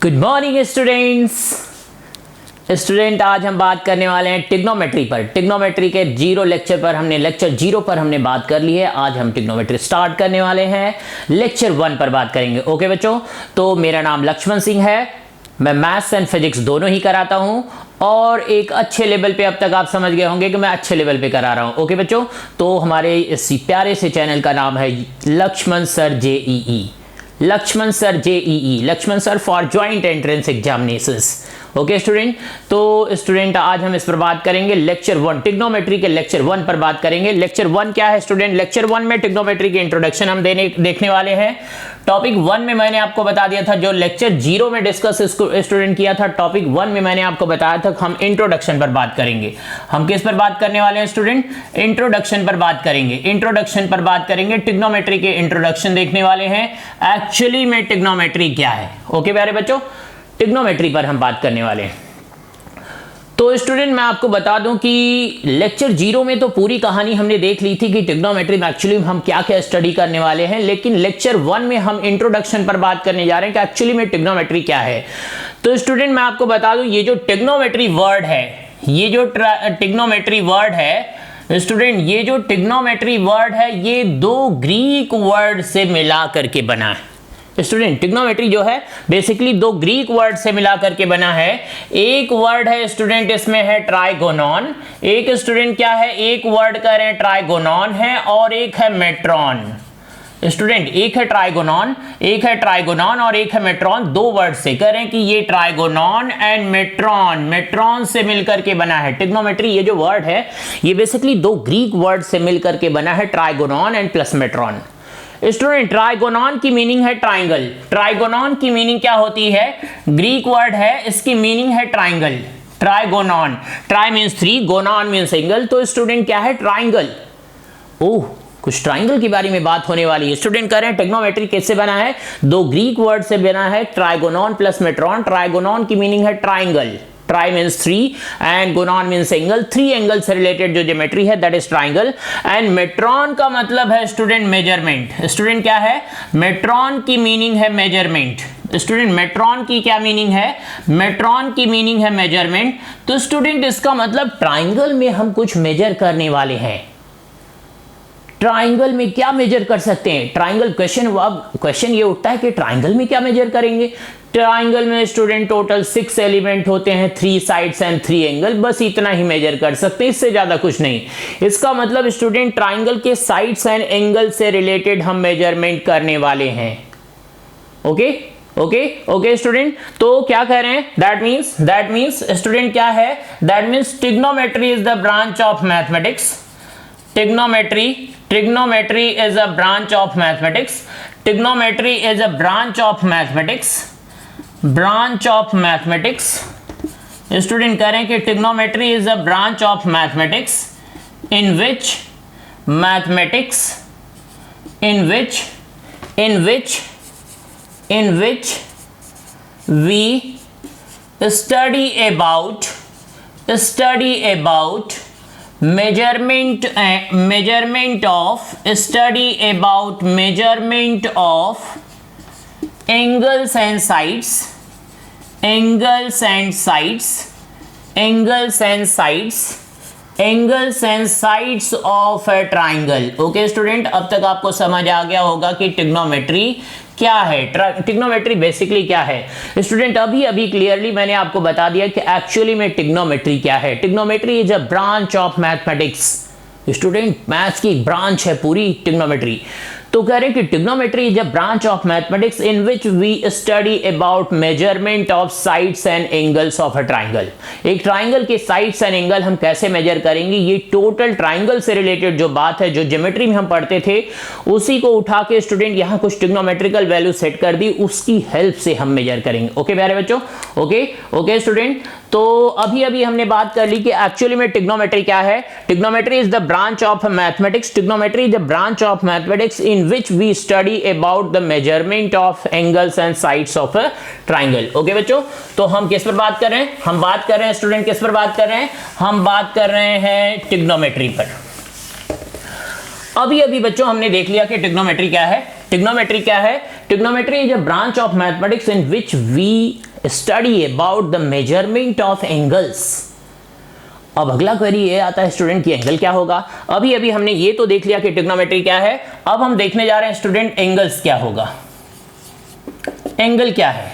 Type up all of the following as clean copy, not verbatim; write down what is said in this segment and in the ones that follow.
Good morning student, आज हम बात करने वाले हैं टिग्नोमेट्री पर। टिग्नोमेट्री के लेक्चर 0 पर हमने बात कर ली है। आज हम टिग्नोमेट्री स्टार्ट करने वाले हैं, लेक्चर 1 पर बात करेंगे। ओके बच्चों, तो मेरा नाम लक्ष्मण सिंह है, मैं मैथ्स एंड फिजिक्स दोनों ही कराता हूं और एक अच्छे लेवल पे अब तक आप समझ गए होंगे कि मैं अच्छे लेवल पे करा रहा हूं। ओके बच्चों, तो हमारे इस प्यारे से चैनल का नाम है Lakshman sir JEE, Lakshman sir JEE, Lakshman sir for joint entrance examinations. Okay student, तो स्टूडेंट आज हम इस पर बात करेंगे लेक्चर 1, टिग्नोमेट्री के लेक्चर 1 पर बात करेंगे। लेक्चर 1 क्या है स्टूडेंट? लेक्चर 1 में टिग्नोमेट्री की इंट्रोडक्शन हम देखने वाले हैं। टॉपिक 1 में मैंने आपको बता दिया था, जो लेक्चर 0 में डिस्कस स्टूडेंट किया था, टॉपिक 1 में मैंने आपको बताया था हम इंट्रोडक्शन पर बात करेंगे। हम किस पर बात करने वाले हैं स्टूडेंट? इंट्रोडक्शन पर बात करेंगे। इंट्रोडक्शन पर बात करेंगे, टिग्नोमेट्री के इंट्रोडक्शन देखने वाले हैं। एक्चुअली में टिग्नोमेट्री क्या है? ओके प्यारे बच्चों, टिग्नोमेट्री पर हम बात करने वाले हैं। तो स्टूडेंट मैं आपको बता दूं कि लेक्चर 0 में तो पूरी कहानी हमने देख ली थी कि टिग्नोमेट्री में एक्चुअली हम क्या क्या स्टडी करने वाले हैं, लेकिन लेक्चर 1 में हम इंट्रोडक्शन पर बात करने जा रहे हैं कि एक्चुअली में टिग्नोमेट्री क्या है। तो स्टूडेंट मैं आपको बता दूं, ये जो टिग्नोमेट्री वर्ड है, ये जो टिग्नोमेट्री वर्ड है स्टूडेंट, ये जो टिग्नोमेट्री वर्ड है, ये 2 ग्रीक वर्ड से मिला करके बना है। स्टूडेंट टिग्नोमेट्री जो है बेसिकली 2 ग्रीक वर्ड से मिला करके बना है। एक वर्ड है स्टूडेंट, इसमें है ट्राइगोनॉन। एक स्टूडेंट क्या है? एक वर्ड कह रहे हैं ट्राइगोनॉन है, और एक है मेट्रॉन। स्टूडेंट एक है ट्राइगोनॉन, एक है ट्राइगोनॉन और एक है मेट्रॉन। 2 वर्ड से कह रहे हैं कि ये ट्राइगोनॉन एंड मेट्रॉन, मेट्रॉन से मिलकर के बना है टिग्नोमेट्री। ये जो वर्ड है ये बेसिकली 2 ग्रीक वर्ड से मिलकर के बना है, ट्राइगोनॉन एंड प्लस मेट्रॉन। स्टूडेंट ट्राइगोनॉन की मीनिंग है ट्राइंगल। ट्राइगोनॉन की मीनिंग क्या होती है? ग्रीक वर्ड है, इसकी मीनिंग है triangle. Trigonon, tri means 3, gonon means single, तो स्टूडेंट क्या है? ट्राइंगल। ओह, कुछ ट्राइंगल के बारे में बात होने वाली है। स्टूडेंट कह रहे हैं टिग्नोमेट्री कैसे बना है? 2 ग्रीक वर्ड से बना है, ट्राइगोनॉन प्लस मेट्रॉन। ट्राइगोनॉन की मीनिंग है triangle, tri means 3 and gonon means angle. 3 angle से रिलेटेड जो ज्योमेट्री है that is triangle. And metron का मतलब है स्टूडेंट मेजरमेंट। स्टूडेंट क्या है? मेट्रॉन की मीनिंग है मेजरमेंट। स्टूडेंट मेट्रॉन की क्या मीनिंग है? मेट्रॉन की मीनिंग है मेजरमेंट। तो स्टूडेंट इसका मतलब ट्राइंगल में हम कुछ मेजर करने वाले हैं। ट्राइंगल में क्या मेजर कर सकते हैं? ट्राइंगल क्वेश्चन ये उठता है कि ट्राइंगल में क्या मेजर करेंगे? ट्राइंगल में स्टूडेंट टोटल 6 एलिमेंट होते हैं, 3 साइड्स एंड 3 एंगल, बस इतना ही मेजर कर सकते हैं, इससे ज्यादा कुछ नहीं। इसका मतलब स्टूडेंट ट्राइंगल के साइड्स एंड एंगल से रिलेटेड हम मेजरमेंट करने वाले हैं। ओके ओके ओके स्टूडेंट, तो क्या कह रहे हैं? दैट मीन्स स्टूडेंट क्या है? That means trigonometry is the branch of mathematics. Trigonometry is a branch of mathematics. Trigonometry is a branch of mathematics. Branch of mathematics. Student कह रहे हैं कि trigonometry is a branch of mathematics in which we study about measurement of angles and sides of a triangle. Okay student, अब तक आपको समझ आ गया होगा कि टिग्नोमेट्री क्या है। टिग्नोमेट्री बेसिकली क्या है स्टूडेंट? अभी क्लियरली मैंने आपको बता दिया कि एक्चुअली में टिग्नोमेट्री क्या है। Trigonometry is a branch of mathematics. Student maths की ब्रांच है पूरी टिग्नोमेट्री। तो कह रहे हैं कि trigonometry is a branch of mathematics in which we study about measurement of sides and angles of a triangle. एक ट्राइंगल के साइड्स एंड एंगल हम कैसे मेजर करेंगे, ये टोटल ट्राइंगल से रिलेटेड जो बात है, जो ज्योमेट्री में हम पढ़ते थे, उसी को उठा के स्टूडेंट यहाँ कुछ टिग्नोमेट्रिकल वैल्यू सेट कर दी, उसकी हेल्प से हम मेजर करेंगे। ओके प्यारे बच्चों, ओके स्टूडेंट, तो अभी हमने बात कर ली कि एक्चुअली में टिग्नोमेट्री क्या है। Trigonometry is the branch of mathematics. Trigonometry is the branch of mathematics in which we study about the measurement of angles and sides of a triangle. Okay बच्चों, तो हम किस पर बात कर रहे हैं? हम बात कर रहे हैं स्टूडेंट, किस पर बात कर रहे हैं? हम बात कर रहे हैं टिग्नोमेट्री पर। अभी बच्चों हमने देख लिया कि टिग्नोमेट्री क्या है। टिग्नोमेट्री क्या है? Trigonometry is a branch of mathematics in which we study about the measurement of angles. अब अगला क्वेरी ये आता है स्टूडेंट कि एंगल क्या होगा। अभी अभी हमने ये तो देख लिया कि ट्रिग्नोमेट्री क्या है, अब हम देखने जा रहे हैं स्टूडेंट एंगल्स क्या होगा। एंगल क्या है,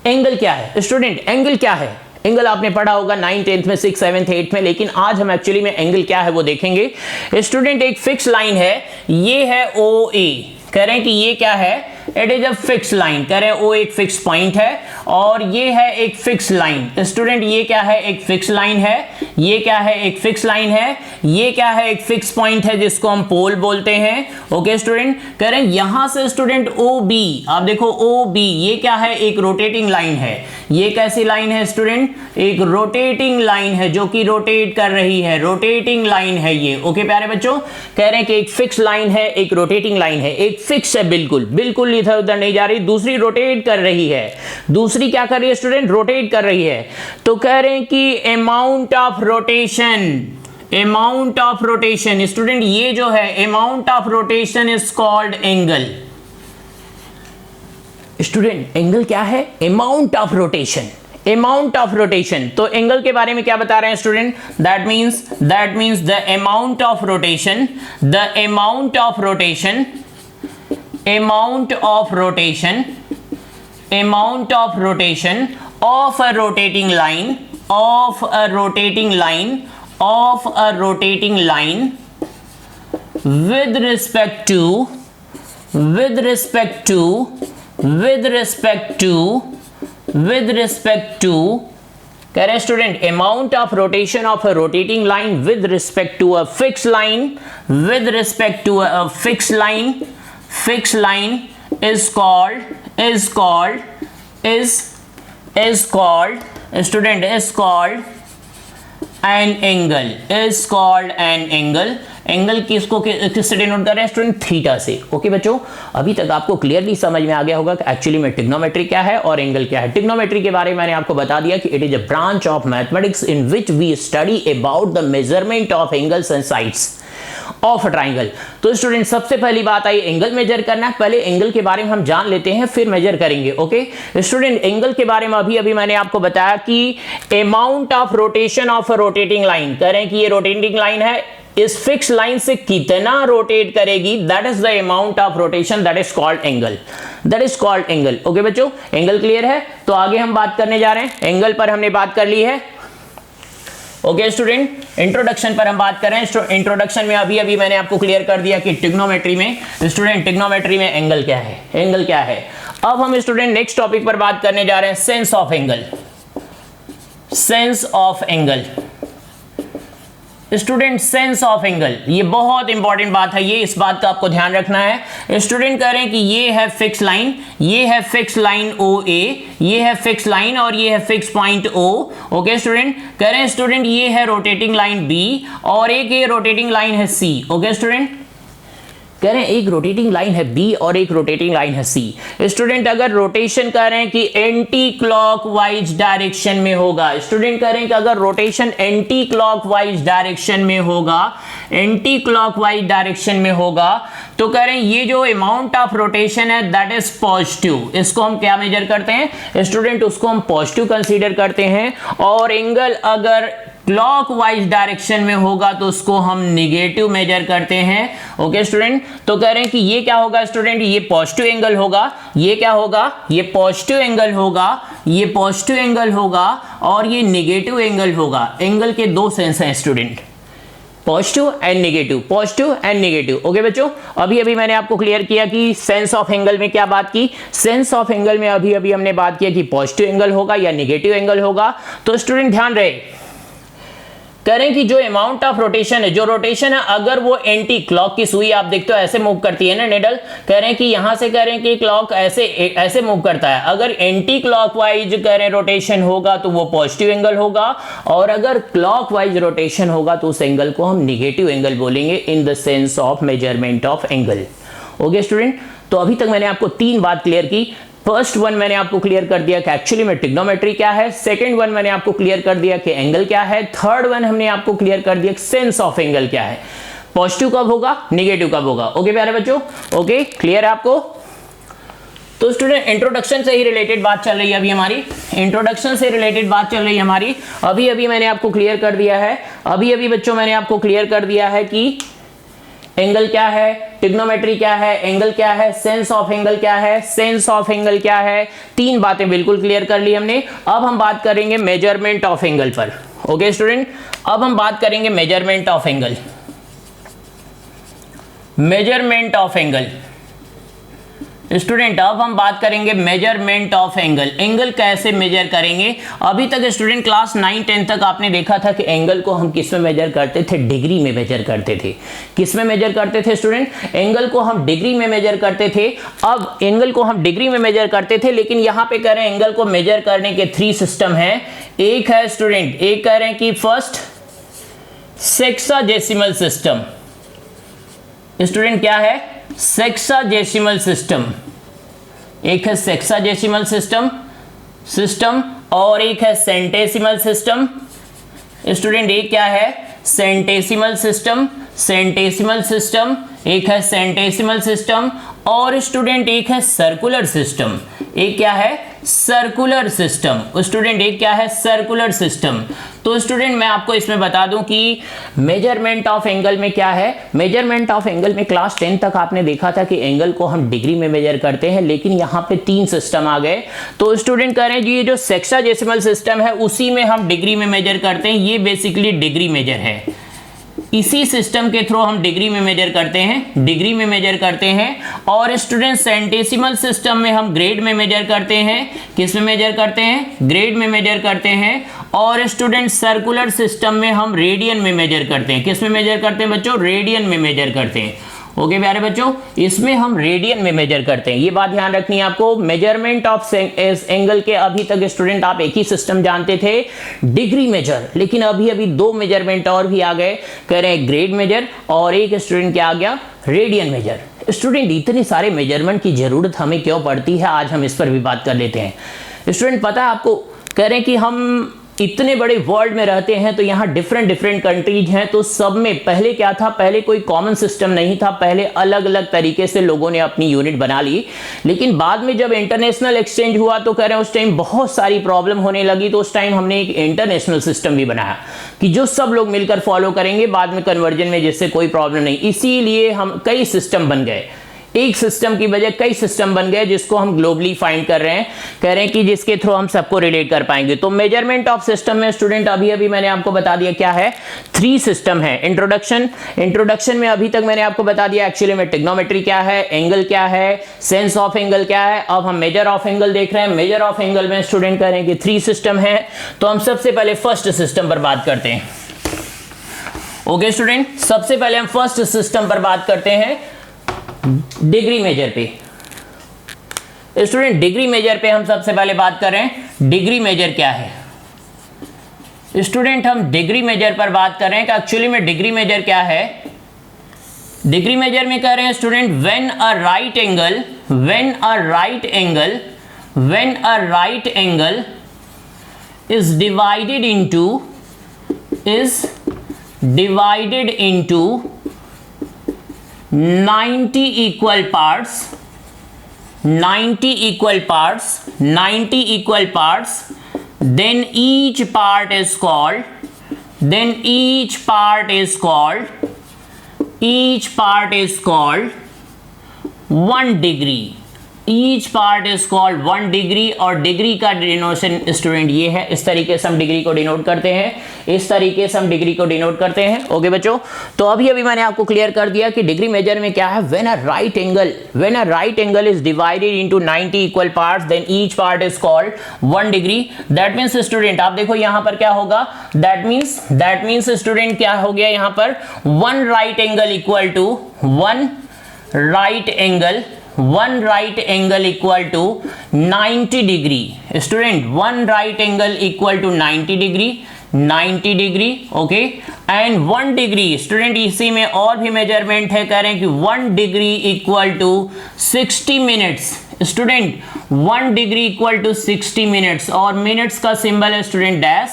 एंगल क्या है स्टूडेंट, एंगल क्या है। एंगल आपने पढ़ा होगा 9th 10th में 6th 7th 8th में, लेकिन आज हम एक्चुअली में एंगल क्या है वो देखेंगे। स्टूडेंट एक फिक्स लाइन है, ये है ओ ए, कह रहे हैं कि ये क्या है, it is a fix line, कह रहे हैं ओ एक फिक्स पॉइंट है और ये है एक फिक्स लाइन। स्टूडेंट ये क्या है, एक फिक्स लाइन है, ये क्या है, एक फिक्स लाइन है, ये क्या है, एक फिक्स पॉइंट है जिसको हम पोल बोलते हैं। ओके स्टूडेंट, कह रहे हैं यहां से स्टूडेंट ओ बी, आप देखो ओ बी, ये क्या है, एक रोटेटिंग लाइन है। ये कैसी लाइन है स्टूडेंट, एक रोटेटिंग लाइन है जो कि रोटेट कर रही है, रोटेटिंग लाइन है ये। ओके प्यारे बच्चों, कह रहे हैं कि एक फिक्स लाइन है, एक रोटेटिंग लाइन है, एक फिक्स है, बिल्कुल बिल्कुल इधर उधर नहीं जा रही, दूसरी रोटेट कर रही है। दूसरी क्या कर रही है स्टूडेंट, रोटेट कर रही है। तो कह रहे हैं कि amount of rotation, amount of rotation student ये जो है amount of rotation is called angle. Student angle क्या है, amount of rotation, amount of rotation. तो एंगल के बारे में क्या बता रहे हैं student, that means the amount of rotation, the amount of rotation, amount of rotation, amount of rotation of a rotating line, of a rotating line, of a rotating line with respect to, with respect to, with respect to, with respect to, कह रहे हैं student amount of rotation of a rotating line with respect to a fix line, with respect to a fix line, fixed line is called student is called an angle, is called an angle। Angle किसको किससे denote कर रहे हैं student, theta से। Okay बच्चों, अभी तक आपको क्लियरली समझ में आ गया होगा कि एक्चुअली में ट्रिग्नोमेट्री क्या है और एंगल क्या है। ट्रिग्नोमेट्री के बारे में मैंने आपको बता दिया कि it is a branch of mathematics in which we study about the measurement of angles and sides of triangle. तो स्टूडेंट सबसे पहली बात आई एंगल मेजर करना, पहले एंगल के बारे में हम जान लेते हैं फिर मेजर करेंगे। ओके स्टूडेंट, एंगल के बारे में अभी मैंने आपको बताया कि amount of rotation of a rotating line, कह रहे हैं कि ये रोटेटिंग लाइन है, इस फिक्स लाइन से कितना रोटेट करेगी, that is the amount of rotation, that is called angle, that is called angle. Okay बच्चों, एंगल क्लियर है। तो आगे हम बात करने जा रहे हैं, एंगल पर हमने बात कर ली है। ओके स्टूडेंट, इंट्रोडक्शन पर हम बात कर रहे हैं। इंट्रोडक्शन में अभी मैंने आपको क्लियर कर दिया कि ट्रिग्नोमेट्री में स्टूडेंट, ट्रिग्नोमेट्री में एंगल क्या है, एंगल क्या है। अब हम स्टूडेंट नेक्स्ट टॉपिक पर बात करने जा रहे हैं, sense of angle, sense of angle. Student sense of angle, ये बहुत इंपॉर्टेंट बात है, ये इस बात का आपको ध्यान रखना है। स्टूडेंट कह रहे हैं कि ये है फिक्स लाइन, ये है फिक्स लाइन ओ ए, ये है फिक्स लाइन और ये है fix point O. Okay student, कह रहे हैं स्टूडेंट ये है रोटेटिंग लाइन बी और एक ये रोटेटिंग लाइन है सी। ओके स्टूडेंट, कह रहे हैं एक रोटेटिंग लाइन है बी और एक रोटेटिंग लाइन है सी। स्टूडेंट अगर रोटेशन कह रहे हैं कि एंटी क्लॉकवाइज डायरेक्शन में होगा, स्टूडेंट कह रहे हैं कि अगर रोटेशन एंटी क्लॉकवाइज डायरेक्शन में होगा, एंटी क्लॉकवाइज डायरेक्शन में होगा, तो कह रहे हैं ये जो अमाउंट ऑफ रोटेशन है दैट इज पॉजिटिव। इसको हम क्या मेजर करते हैं स्टूडेंट, उसको हम पॉजिटिव कंसीडर करते हैं। और एंगल अगर क्लॉकवाइज डायरेक्शन में होगा तो उसको हम निगेटिव मेजर करते हैं। ओके स्टूडेंट, तो कह रहे हैं कि ये क्या होगा स्टूडेंट, ये पॉजिटिव एंगल होगा, ये क्या होगा, ये पॉजिटिव एंगल होगा, ये पॉजिटिव एंगल होगा और ये निगेटिव एंगल होगा। एंगल के दो सेंस हैं student, positive and negative, positive and negative. Okay बच्चों, अभी मैंने आपको क्लियर किया कि सेंस ऑफ एंगल में क्या बात की। सेंस ऑफ एंगल में अभी हमने बात किया कि पॉजिटिव एंगल होगा या नेगेटिव एंगल होगा। तो स्टूडेंट ध्यान रहे, कह रहे हैं कि जो अमाउंट ऑफ रोटेशन है, जो रोटेशन है अगर वो एंटी क्लॉक की सुई आप देखते हो ऐसे मूव करती है ना निडल, कह रहे हैं कि यहां से कह रहे हैं कि क्लॉक ऐसे मूव करता है, अगर एंटी क्लॉकवाइज कह रहे हैं रोटेशन होगा तो वो पॉजिटिव एंगल होगा और अगर क्लॉकवाइज रोटेशन होगा तो उस एंगल को हम निगेटिव एंगल बोलेंगे in the sense of measurement of angle. Okay student, तो अभी तक मैंने आपको तीन बात क्लियर की। फर्स्ट वन मैंने आपको क्लियर कर दिया कि एक्चुअली में ट्रिग्नोमेट्री क्या है, सेकंड वन मैंने आपको क्लियर कर दिया कि एंगल क्या है, थर्ड वन हमने आपको क्लियर कर दिया कि सेंस ऑफ एंगल क्या है, पॉजिटिव कब होगा, नेगेटिव कब होगा। ओके प्यारे बच्चों, ओके क्लियर है आपको। तो स्टूडेंट इंट्रोडक्शन से ही रिलेटेड बात चल रही है अभी हमारी, इंट्रोडक्शन से रिलेटेड बात चल रही है हमारी। अभी अभी मैंने आपको क्लियर कर दिया है, अभी अभी बच्चों मैंने आपको क्लियर कर दिया है कि एंगल क्या है, ट्रिग्नोमेट्री क्या है, एंगल क्या है, सेंस ऑफ एंगल क्या है, सेंस ऑफ एंगल क्या है, तीन बातें बिल्कुल क्लियर कर ली हमने। अब हम बात करेंगे मेजरमेंट ऑफ एंगल पर। ओके स्टूडेंट, अब हम बात करेंगे measurement of angle. Measurement of angle student, अब हम बात करेंगे मेजरमेंट ऑफ एंगल। एंगल कैसे मेजर करेंगे? अभी तक स्टूडेंट क्लास 9 10 तक आपने देखा था कि एंगल को हम किस में मेजर करते थे, डिग्री में मेजर करते थे। किस में मेजर करते थे स्टूडेंट? एंगल को हम डिग्री में मेजर करते थे। अब एंगल को हम डिग्री में मेजर करते थे, लेकिन यहां पे कह रहे हैं एंगल को मेजर करने के 3 सिस्टम हैं। एक है स्टूडेंट, एक कह रहे हैं कि फर्स्ट सेक्साडेसिमल सिस्टम। स्टूडेंट क्या है? Sexagesimal system. एक है सेक्साडेसिमल सिस्टम और एक है सेंटेसिमल सिस्टम। स्टूडेंट एक क्या है? Centesimal system. एक है सेंटेसिमल सिस्टम और स्टूडेंट एक है सर्कुलर सिस्टम। एक क्या है? Circular system. स्टूडेंट एक क्या है? Circular system. तो स्टूडेंट मैं आपको इसमें बता दूं कि मेजरमेंट ऑफ एंगल में क्या है। मेजरमेंट ऑफ एंगल में क्लास 10 तक आपने देखा था कि एंगल को हम डिग्री में मेजर करते हैं, लेकिन यहाँ पे 3 सिस्टम आ गए। तो स्टूडेंट कह रहे हैं जी ये जो सेक्साडेसिमल सिस्टम है उसी में हम डिग्री में मेजर करते हैं। ये बेसिकली डिग्री मेजर है, इसी सिस्टम के थ्रू हम डिग्री में मेजर करते हैं। और स्टूडेंट सेंटेसिमल सिस्टम में हम ग्रेड में मेजर करते हैं। किस में मेजर करते हैं? ग्रेड में मेजर करते हैं। और स्टूडेंट सर्कुलर सिस्टम में हम रेडियन में मेजर करते हैं। किस में मेजर करते हैं बच्चों? रेडियन में मेजर करते हैं। ओके प्यारे बच्चों, इसमें हम रेडियन में मेजर करते हैं। ये बात ध्यान रखनी है आपको। मेजरमेंट ऑफ एंगल के अभी तक स्टूडेंट आप एक ही सिस्टम जानते थे, डिग्री मेजर, लेकिन अभी अभी 2 मेजरमेंट और भी आ गए। कह रहे हैं ग्रेड मेजर और एक स्टूडेंट क्या आ गया? Radian major. स्टूडेंट इतने सारे मेजरमेंट की जरूरत हमें क्यों पड़ती है, आज हम इस पर भी बात कर लेते हैं। स्टूडेंट पता है आपको, कह रहे हैं कि हम इतने बड़े वर्ल्ड में रहते हैं तो यहाँ डिफरेंट कंट्रीज हैं, तो सब में पहले क्या था? पहले कोई कॉमन सिस्टम नहीं था, पहले अलग अलग तरीके से लोगों ने अपनी यूनिट बना ली। लेकिन बाद में जब इंटरनेशनल एक्सचेंज हुआ तो कह रहे हैं उस टाइम बहुत सारी प्रॉब्लम होने लगी, तो उस टाइम हमने एक इंटरनेशनल सिस्टम भी बनाया कि जो सब लोग मिलकर फॉलो करेंगे बाद में कन्वर्जन में, जिससे कोई प्रॉब्लम नहीं। इसीलिए हम कई सिस्टम बन गए, एक सिस्टम की बजाय कई सिस्टम बन गए, जिसको हम ग्लोबली फाइंड कर रहे हैं। कह रहे हैं कि जिसके थ्रू हम सबको रिलेट कर पाएंगे। तो मेजरमेंट ऑफ सिस्टम में स्टूडेंट अभी अभी मैंने आपको बता दिया क्या है, 3 सिस्टम है। इंट्रोडक्शन में अभी तक मैंने आपको बता दिया एक्चुअली में ट्रिग्नोमेट्री क्या है, एंगल क्या है, सेंस ऑफ एंगल क्या है। अब हम मेजर ऑफ एंगल देख रहे हैं। मेजर ऑफ एंगल में स्टूडेंट कह रहे हैं कि 3 सिस्टम है। तो हम सबसे पहले फर्स्ट सिस्टम पर बात करते हैं। ओके स्टूडेंट, सबसे पहले हम फर्स्ट सिस्टम पर बात करते हैं, डिग्री मेजर पे। स्टूडेंट डिग्री मेजर पे हम सबसे पहले बात कर रहे हैं। डिग्री मेजर क्या है? स्टूडेंट हम डिग्री मेजर पर बात कर रहे हैं कि एक्चुअली में डिग्री मेजर क्या है। डिग्री मेजर में कह रहे हैं student when a right angle is divided into 90 equal parts, 90 equal parts, then each part is called 1 degree। Each part is called 1 degree. और डिग्री का डिनोशन स्टूडेंट ये है, इस तरीके से हम डिग्री को डिनोट करते हैं। ओके बच्चों, तो अभी अभी मैंने आपको क्लियर कर दिया कि डिग्री मेजर में क्या है। When a right angle is divided into 90 equal parts, then each part is called 1 degree. That means student आप देखो यहां पर क्या होगा, दैट मींस स्टूडेंट क्या हो गया यहां पर, 1 right angle equal to 1 right angle equal to 90 degree। Student 1 right angle equal to 90 degree. Okay, and 1 degree student इसी में और भी मेजरमेंट है। कह रहे हैं कि 1 degree equal to 60 minutes. Student 1 degree equal to 60 minutes, और मिनट्स का सिंबल है student dash.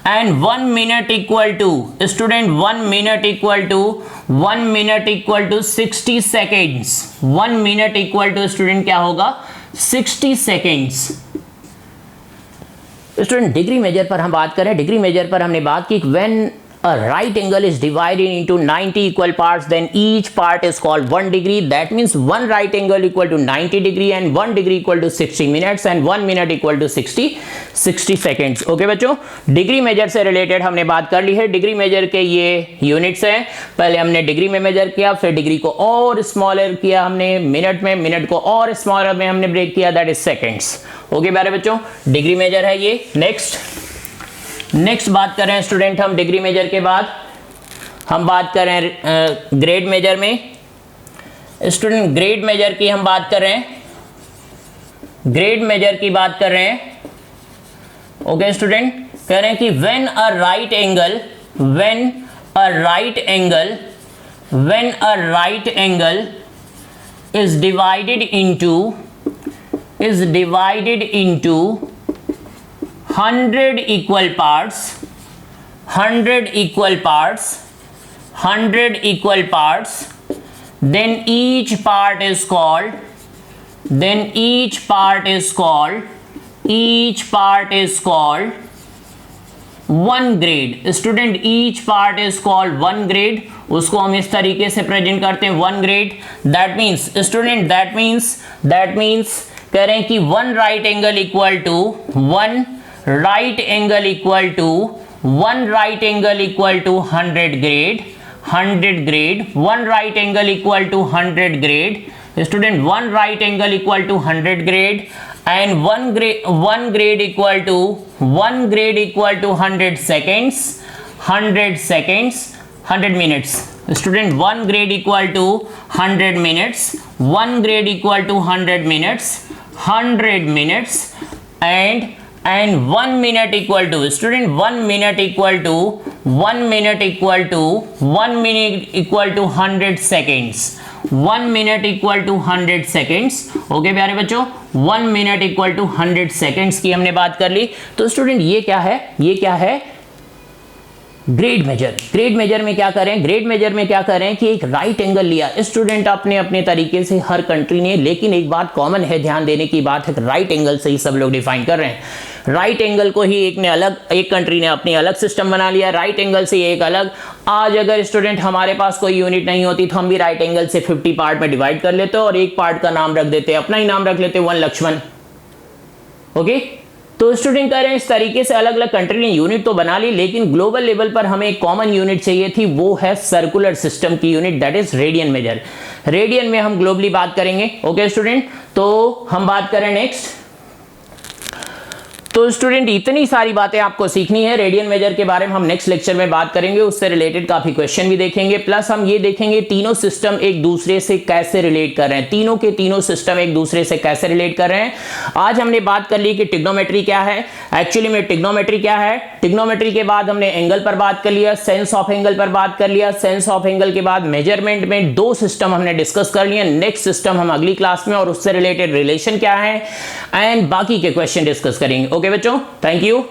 And 1 minute equal to student 1 minute equal to 60 seconds. 1 minute equal to student क्या होगा, 60 सेकेंड्स। स्टूडेंट डिग्री मेजर पर हम बात करें, डिग्री मेजर पर हमने बात की when a right angle is divided into 90 equal parts, then each part is called 1 degree. That means one right angle equal to 90 degree and 1 degree equal to 60 minutes and 1 minute equal to 60 seconds. Okay बच्चों, degree major से related हमने बात कर ली है। Degree major के ये units हैं। पहले हमने डिग्री में मेजर किया, फिर डिग्री को और स्मॉलर किया हमने मिनट में, मिनट को और स्मॉलर में हमने ब्रेक किया, दैट इज सेकेंड्स। ओके प्यारे बच्चों, डिग्री मेजर है ये। नेक्स्ट बात करें स्टूडेंट, हम डिग्री मेजर के बाद हम बात करें ग्रेड मेजर में। स्टूडेंट ग्रेड मेजर की हम बात कर रहे हैं, ग्रेड मेजर की बात कर रहे हैं। ओके स्टूडेंट, कह रहे हैं कि when a right angle is divided into 100 equal parts, 100 equal parts, then each part is called 1 grade. Student each part is called 1 grade, उसको हम इस तरीके से प्रेजेंट करते हैं 1 grade. That means student that means कह रहे हैं कि one right angle equal to 1 right angle equal to 100 grade, 1 right angle equal to 100 grade. Student, 1 right angle equal to 100 grade and 1 grade equal to 100 seconds, 100 minutes. Student, 1 grade equal to 100 minutes, 1 grade equal to 100 minutes, 100 minutes and 1 minute equal to, student 1 minute equal to 100 seconds, 1 minute equal to 100 seconds. Okay प्यारे बच्चों, 1 minute equal to 100 seconds की हमने बात कर ली। तो student ये क्या है ग्रेड मेजर। ग्रेड मेजर में क्या करें कि एक राइट एंगल लिया स्टूडेंट अपने तरीके से हर कंट्री ने, लेकिन एक बात कॉमन है, ध्यान देने की बात है, राइट एंगल से ही सब लोग डिफाइन कर रहे हैं। राइट एंगल को ही एक कंट्री ने अपनी अलग सिस्टम बना लिया, राइट एंगल से एक अलग। आज अगर स्टूडेंट हमारे पास कोई यूनिट नहीं होती तो हम भी राइट एंगल से 50 पार्ट में डिवाइड कर लेते और एक पार्ट का नाम रख देते, अपना ही नाम रख लेते 1 लक्ष्मण। ओके, तो स्टूडेंट कह रहे हैं इस तरीके से अलग अलग कंट्री ने यूनिट तो बना ली, लेकिन ग्लोबल लेवल पर हमें एक कॉमन यूनिट चाहिए थी, वो है सर्कुलर सिस्टम की unit, that is radian major. Radian में हम ग्लोबली बात करेंगे। ओके स्टूडेंट, तो हम बात करें नेक्स्ट। तो स्टूडेंट इतनी सारी बातें आपको सीखनी है, रेडियन मेजर के बारे में हम नेक्स्ट लेक्चर में बात करेंगे, उससे रिलेटेड काफी क्वेश्चन भी देखेंगे, प्लस हम ये देखेंगे तीनों सिस्टम एक दूसरे से कैसे रिलेट कर रहे हैं, तीनों सिस्टम एक दूसरे से कैसे रिलेट कर रहे हैं। आज हमने बात कर ली कि टिग्नोमेट्री क्या है, एक्चुअली में टिग्नोमेट्री क्या है। टिग्नोमेट्री के बाद हमने एंगल पर बात कर लिया, सेंस ऑफ एंगल पर बात कर लिया, सेंस ऑफ एंगल के बाद मेजरमेंट में 2 सिस्टम हमने डिस्कस कर लिए। नेक्स्ट सिस्टम हम अगली क्लास में और उससे रिलेटेड रिलेशन क्या है एंड बाकी के क्वेश्चन डिस्कस करेंगे। ओके बच्चों, थैंक यू।